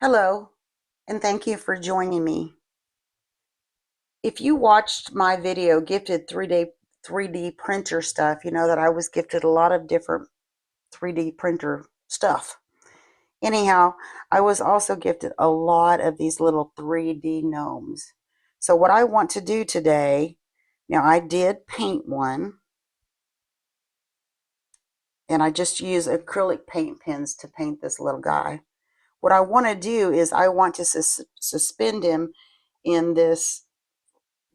Hello, and thank you for joining me. If you watched my video, Gifted 3D printer stuff, you know that I was gifted a lot of different 3D printer stuff. Anyhow, I was also gifted a lot of these little 3D gnomes. So what I want to do today, now I did paint one, and I just use acrylic paint pens to paint this little guy. What I want to do is I want to suspend him in this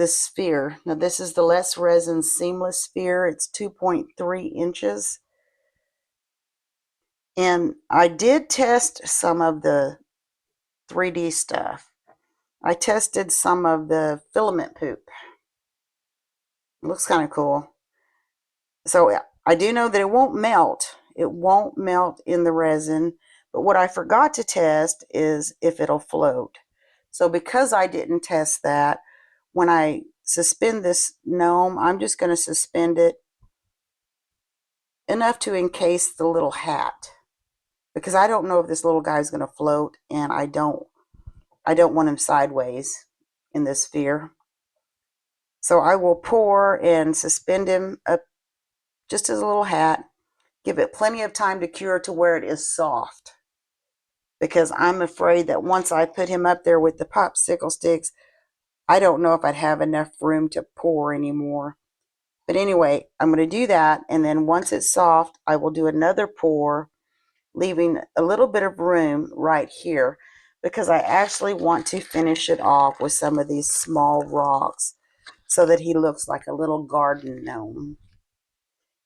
sphere. Now this is the less resin seamless sphere. It's 2.3 inches. And I did test some of the 3D stuff. I tested some of the filament poop. It looks kind of cool. So I do know that it won't melt. It won't melt in the resin. But what I forgot to test is if it'll float. So because I didn't test that, when I suspend this gnome, I'm just going to suspend it enough to encase the little hat, because I don't know if this little guy is going to float, and I don't want him sideways in this sphere. So I will pour and suspend him up just as a little hat. Give it plenty of time to cure to where it is soft, because I'm afraid that once I put him up there with the popsicle sticks, I don't know if I'd have enough room to pour anymore. But anyway, I'm going to do that, and then once it's soft, I will do another pour, leaving a little bit of room right here, because I actually want to finish it off with some of these small rocks so that he looks like a little garden gnome.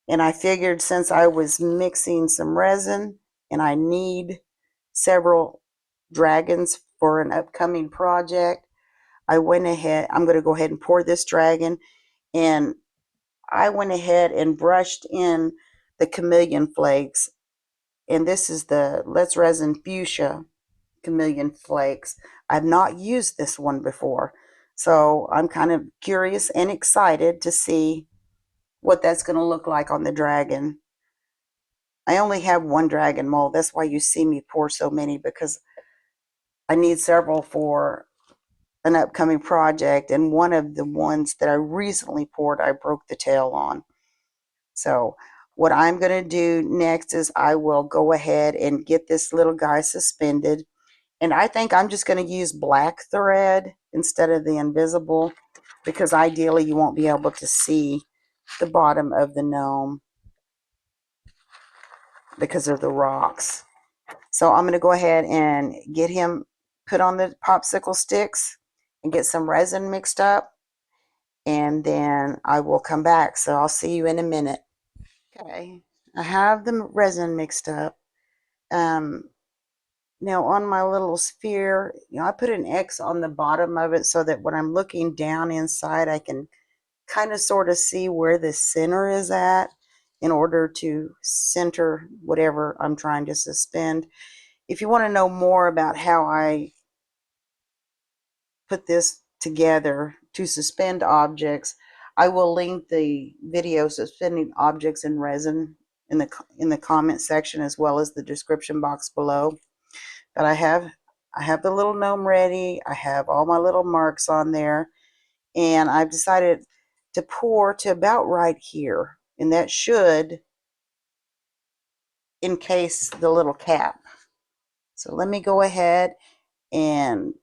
And I figured, since I was mixing some resin and I need several dragons for an upcoming project, I'm going to go ahead and pour this dragon, and I went ahead and brushed in the chameleon flakes, and this is the Let's Resin Fuchsia chameleon flakes. I've not used this one before, so I'm kind of curious and excited to see what that's going to look like on the dragon. I only have one dragon mold. That's why you see me pour so many, because I need several for an upcoming project, and one of the ones that I recently poured, I broke the tail on. So what I'm going to do next is I will go ahead and get this little guy suspended. And I think I'm just going to use black thread instead of the invisible, because ideally you won't be able to see the bottom of the gnome because of the rocks. So I'm going to go ahead and get him put on the popsicle sticks and get some resin mixed up, and then I will come back. So I'll see you in a minute. Okay, I have the resin mixed up. Um, Now on my little sphere, I put an X on the bottom of it so that when I'm looking down inside, I can kind of sort of see where the center is at, in order to center whatever I'm trying to suspend. If you want to know more about how I put this together to suspend objects, I will link the video suspending objects in resin in the comment section, as well as the description box below. But I have the little gnome ready. I have all my little marks on there, and I've decided to pour to about right here, and that should encase the little cap. So let me go ahead and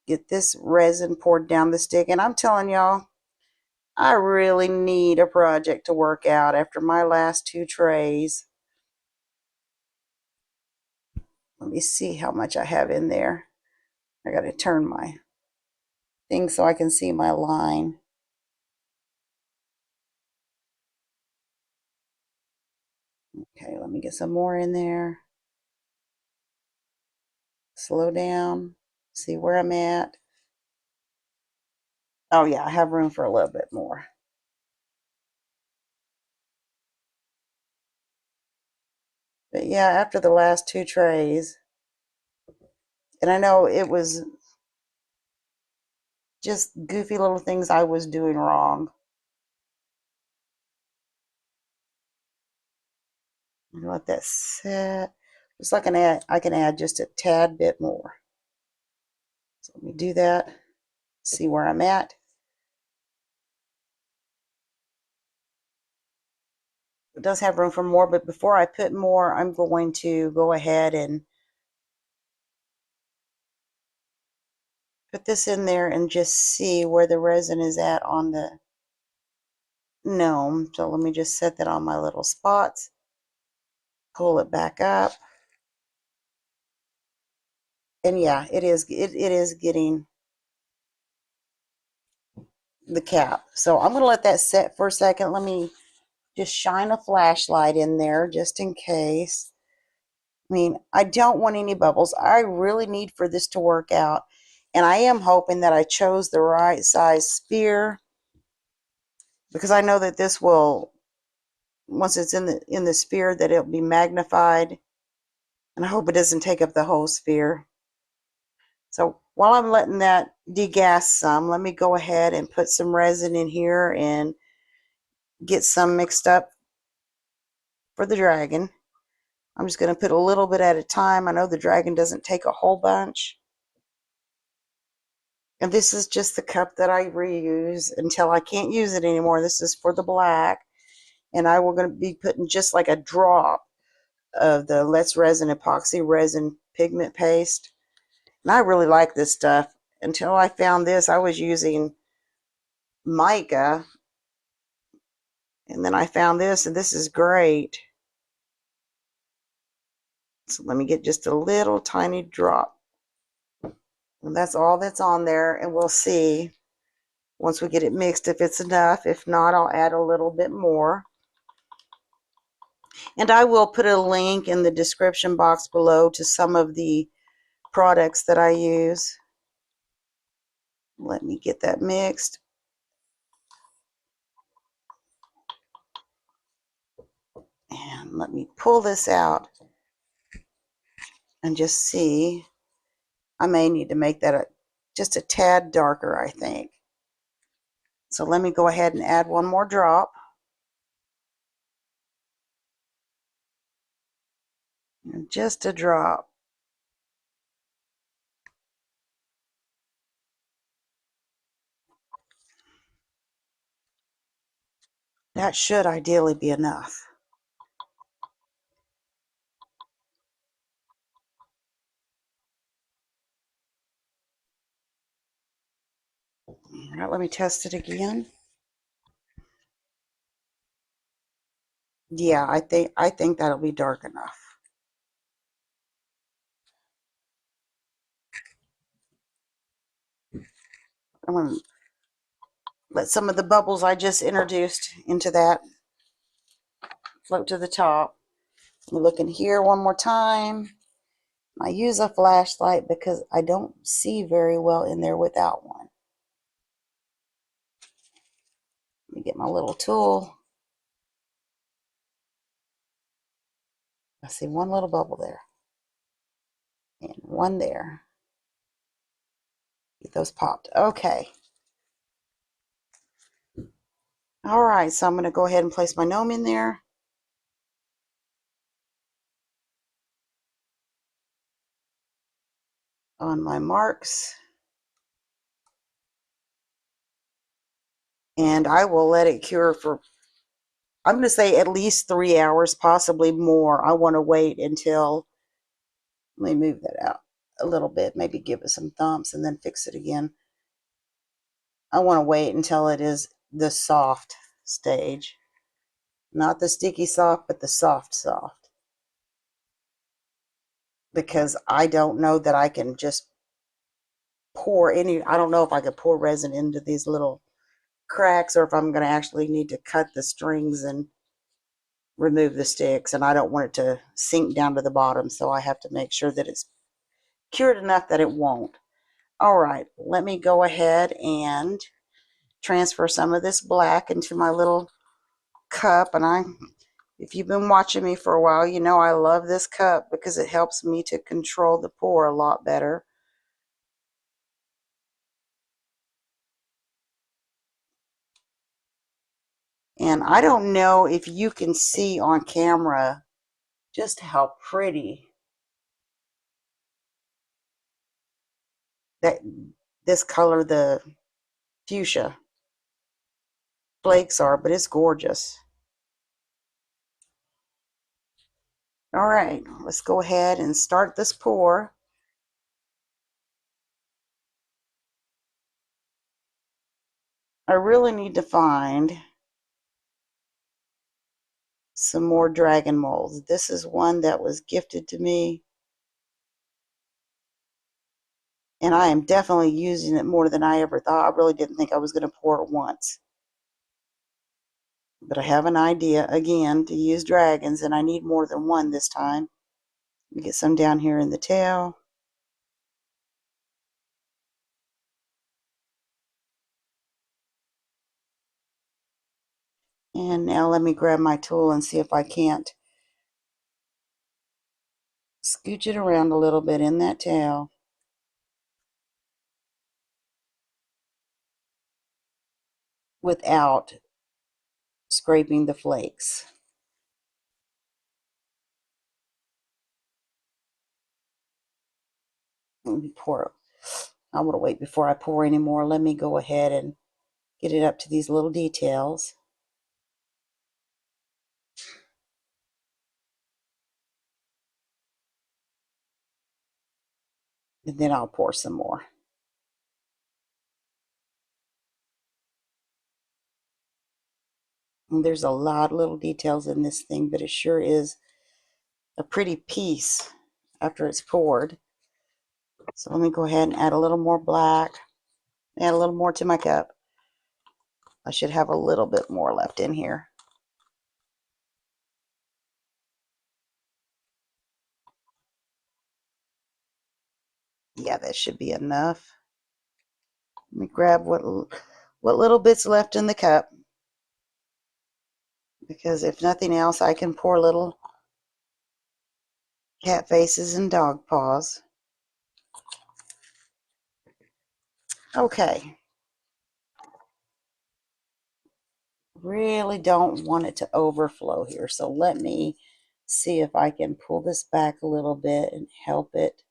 get this resin poured down the stick. And I'm telling y'all, I really need a project to work out after my last two trays. Let me see how much I have in there. I got to turn my thing so I can see my line. Okay, let me get some more in there. Slow down, see where I'm at. Oh yeah, I have room for a little bit more. But yeah, after the last two trays, and I know it was just goofy little things I was doing wrong. Let that set. Just like I can add just a tad bit more. So let me do that, see where I'm at. It does have room for more, but before I put more, I'm going to go ahead and put this in there and just see where the resin is at on the gnome. So let me just set that on my little spots, pull it back up. And yeah, it is getting the cap. So I'm going to let that set for a second. Let me just shine a flashlight in there just in case. I mean, I don't want any bubbles. I really need for this to work out. And I am hoping that I chose the right size sphere, because I know that this will, once it's in the sphere, that it'll be magnified. And I hope it doesn't take up the whole sphere. So while I'm letting that degas some, let me go ahead and put some resin in here and get some mixed up for the dragon. I'm just going to put a little bit at a time. I know the dragon doesn't take a whole bunch. And this is just the cup that I reuse until I can't use it anymore. This is for the black. And I will going to be putting just like a drop of the Let's Resin epoxy resin pigment paste. And I really like this stuff. Until I found this, I was using mica. And then I found this, and this is great. So let me get just a little tiny drop. And that's all that's on there. And we'll see once we get it mixed if it's enough. If not, I'll add a little bit more. And I will put a link in the description box below to some of the products that I use. Let me get that mixed. And let me pull this out and just see. I may need to make that just a tad darker, I think. So let me go ahead and add one more drop. Just a drop. That should ideally be enough. All right, let me test it again. Yeah, I think that'll be dark enough. I'm going to let some of the bubbles I just introduced into that float to the top. I'm looking here one more time. I use a flashlight because I don't see very well in there without one. Let me get my little tool. I see one little bubble there. And one there. Get those popped. Okay. All right, so I'm going to go ahead and place my gnome in there. On my marks. And I will let it cure for, I'm going to say at least 3 hours, possibly more. I want to wait until, let me move that out a little bit, maybe give it some thumps and then fix it again. I want to wait until it is the soft stage. Not the sticky soft, but the soft soft. Because I don't know that I can just pour any, I don't know if I could pour resin into these little cracks or if I'm going to actually need to cut the strings and remove the sticks. And I don't want it to sink down to the bottom, so I have to make sure that it's cured enough that it won't. All right, let me go ahead and transfer some of this black into my little cup. And if you've been watching me for a while, you know I love this cup because it helps me to control the pour a lot better. And I don't know if you can see on camera just how pretty that this color the fuchsia flakes are, but it's gorgeous. All right, let's go ahead and start this pour. I really need to find some more dragon molds. This is one that was gifted to me, and I am definitely using it more than I ever thought. I really didn't think I was going to pour it once. But I have an idea, again, to use dragons, and I need more than one this time. Let me get some down here in the tail. And now let me grab my tool and see if I can't scooch it around a little bit in that tail. Without scraping the flakes. Let me pour. I want to wait before I pour any more. Let me go ahead and get it up to these little details. And then I'll pour some more. And there's a lot of little details in this thing, but it sure is a pretty piece after it's poured. So let me go ahead and add a little more black. Add a little more to my cup. I should have a little bit more left in here. Yeah, that should be enough. Let me grab what little bit's left in the cup, because if nothing else, I can pour little cat faces and dog paws. Okay. Really don't want it to overflow here, so let me see if I can pull this back a little bit and help it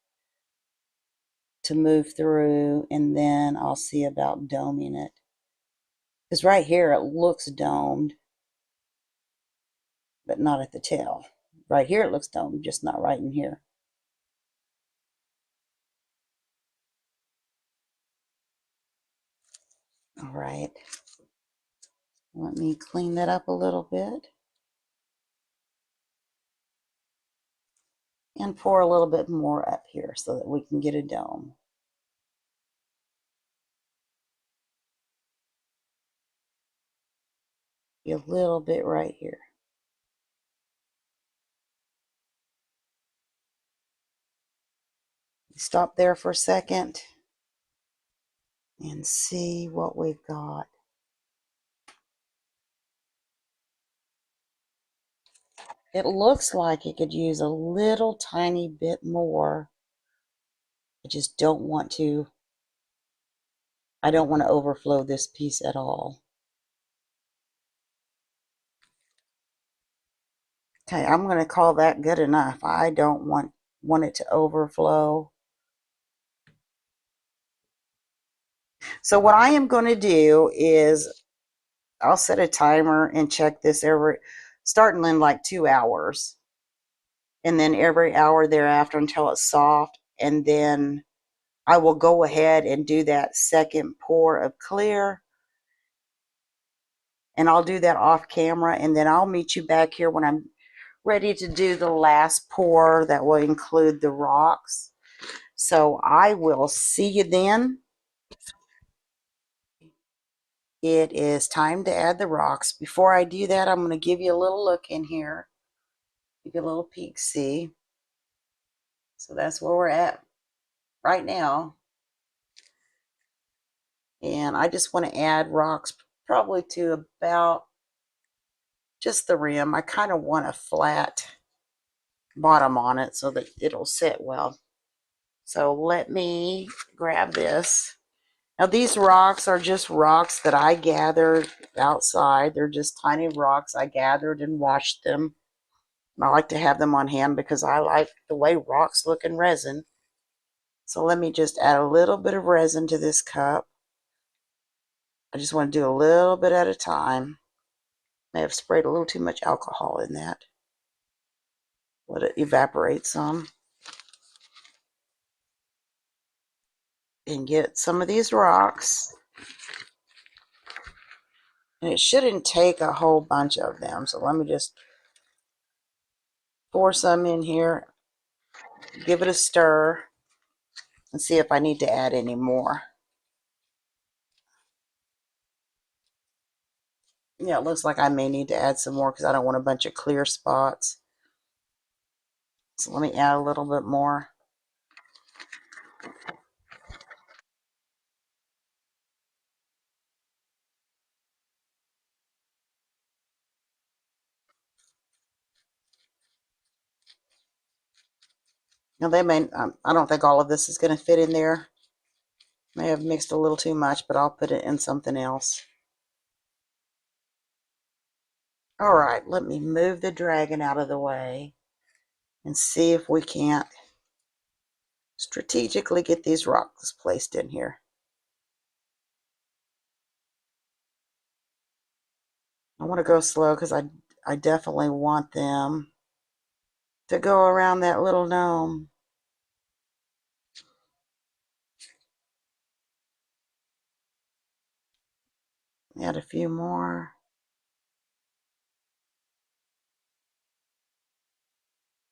to move through, and then I'll see about doming it. Because right here it looks domed, but not at the tail. Right here it looks domed, just not right in here. All right. Let me clean that up a little bit. And pour a little bit more up here so that we can get a dome. A little bit right here. Stop there for a second and see what we've got. It looks like it could use a little tiny bit more. I just don't want to. I don't want to overflow this piece at all. Okay, I'm going to call that good enough. I don't want it to overflow. So what I am going to do is I'll set a timer and check this starting in like 2 hours. And then every hour thereafter until it's soft. And then I will go ahead and do that second pour of clear. And I'll do that off camera. And then I'll meet you back here when I'm ready to do the last pour that will include the rocks. So I will see you then. It is time to add the rocks. Before I do that, I'm going to give you a little look in here. Give you a little peek, see. So that's where we're at right now. And I just want to add rocks probably to about just the rim. I kind of want a flat bottom on it so that it'll sit well. So let me grab this. Now these rocks are just rocks that I gathered outside. They're just tiny rocks I gathered and washed them. And I like to have them on hand because I like the way rocks look in resin. So let me just add a little bit of resin to this cup. I just want to do a little bit at a time. May have sprayed a little too much alcohol in that. Let it evaporate some. And get some of these rocks. And it shouldn't take a whole bunch of them. So let me just pour some in here. Give it a stir. And see if I need to add any more. Yeah, it looks like I may need to add some more because I don't want a bunch of clear spots. So let me add a little bit more. Now they may, I don't think all of this is going to fit in there. May have mixed a little too much, but I'll put it in something else. All right, let me move the dragon out of the way and see if we can't strategically get these rocks placed in here. I want to go slow because I definitely want them to go around that little gnome. Add a few more.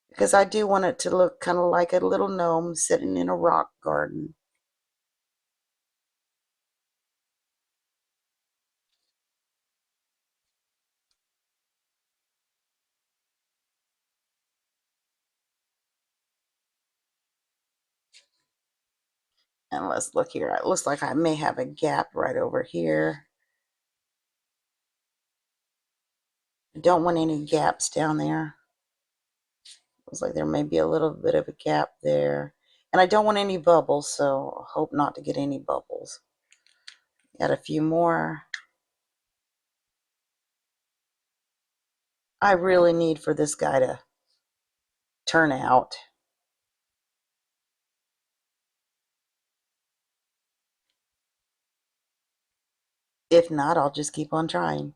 Because I do want it to look kind of like a little gnome sitting in a rock garden. And let's look here. It looks like I may have a gap right over here. I don't want any gaps down there. Looks like there may be a little bit of a gap there. And I don't want any bubbles, so I hope not to get any bubbles. Add a few more. I really need for this guy to turn out. If not, I'll just keep on trying.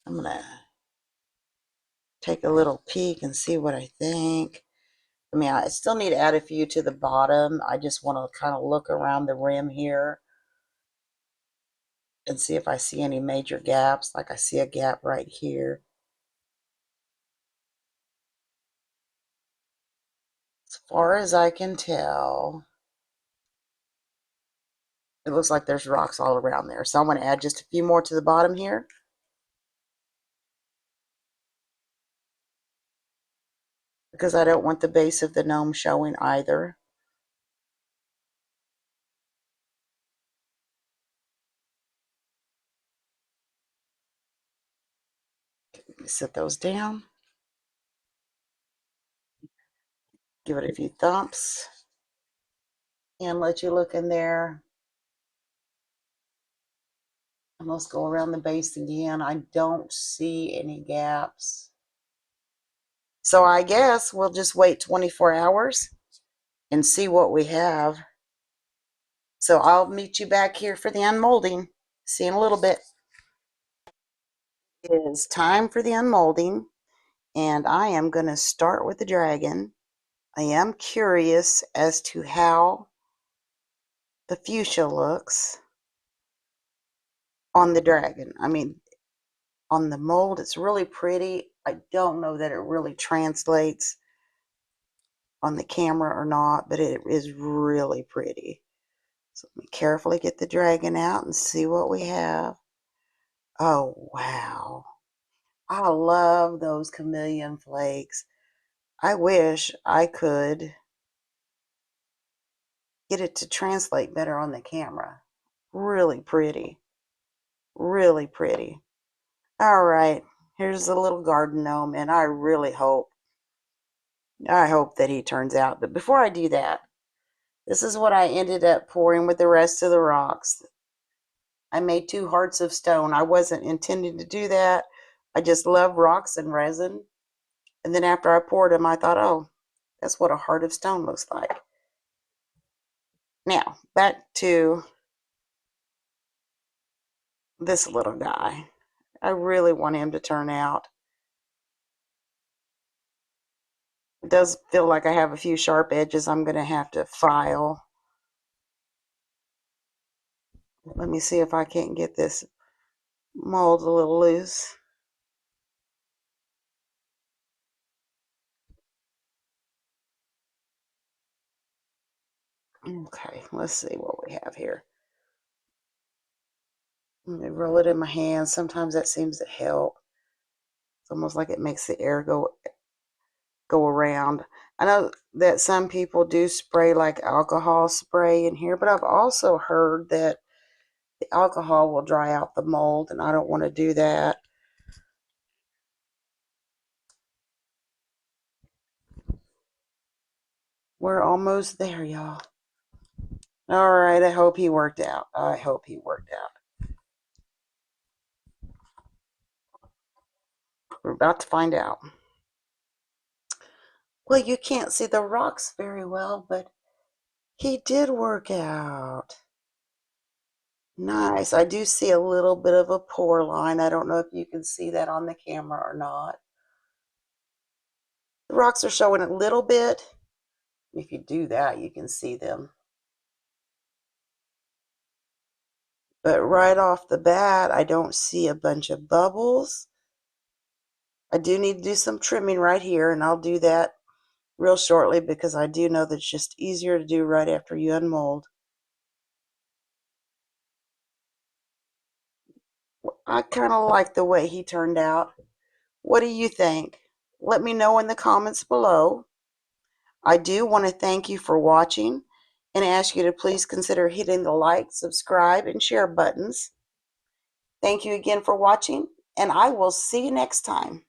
I'm going to take a little peek and see what I think. I mean, I still need to add a few to the bottom. I just want to kind of look around the rim here and see if I see any major gaps. Like I see a gap right here. As far as I can tell, it looks like there's rocks all around there. So I'm going to add just a few more to the bottom here. Because I don't want the base of the gnome showing either. Let me set those down. Give it a few thumps. And let you look in there. And let's go around the base again. I don't see any gaps. So I guess we'll just wait 24 hours and see what we have. So I'll meet you back here for the unmolding. See you in a little bit. It is time for the unmolding, and I am going to start with the dragon. I am curious as to how the fuchsia looks on the dragon. I mean, on the mold, it's really pretty. I don't know that it really translates on the camera or not, but it is really pretty. So let me carefully get the dragon out and see what we have. Oh, wow. I love those chameleon flakes. I wish I could get it to translate better on the camera. Really pretty. Really pretty. All right. Here's the little garden gnome, and I hope that he turns out. But before I do that, this is what I ended up pouring with the rest of the rocks. I made 2 hearts of stone. I wasn't intending to do that, I just love rocks and resin. And then after I poured them, I thought, oh, that's what a heart of stone looks like. Now, back to this little guy. I really want him to turn out. It does feel like I have a few sharp edges I'm going to have to file. Let me see if I can't get this mold a little loose. Okay, let's see what we have here. Let me roll it in my hand. Sometimes that seems to help. It's almost like it makes the air go around. I know that some people do spray like alcohol spray in here, but I've also heard that the alcohol will dry out the mold, and I don't want to do that. We're almost there, y'all. All right, I hope he worked out. I hope he worked out. We're about to find out. Well, you can't see the rocks very well, but he did work out. Nice. I do see a little bit of a pore line. I don't know if you can see that on the camera or not. The rocks are showing a little bit. If you do that, you can see them. But right off the bat, I don't see a bunch of bubbles. I do need to do some trimming right here, and I'll do that real shortly because I do know that it's just easier to do right after you unmold. I kind of like the way he turned out. What do you think? Let me know in the comments below. I do want to thank you for watching and ask you to please consider hitting the like, subscribe, and share buttons. Thank you again for watching, and I will see you next time.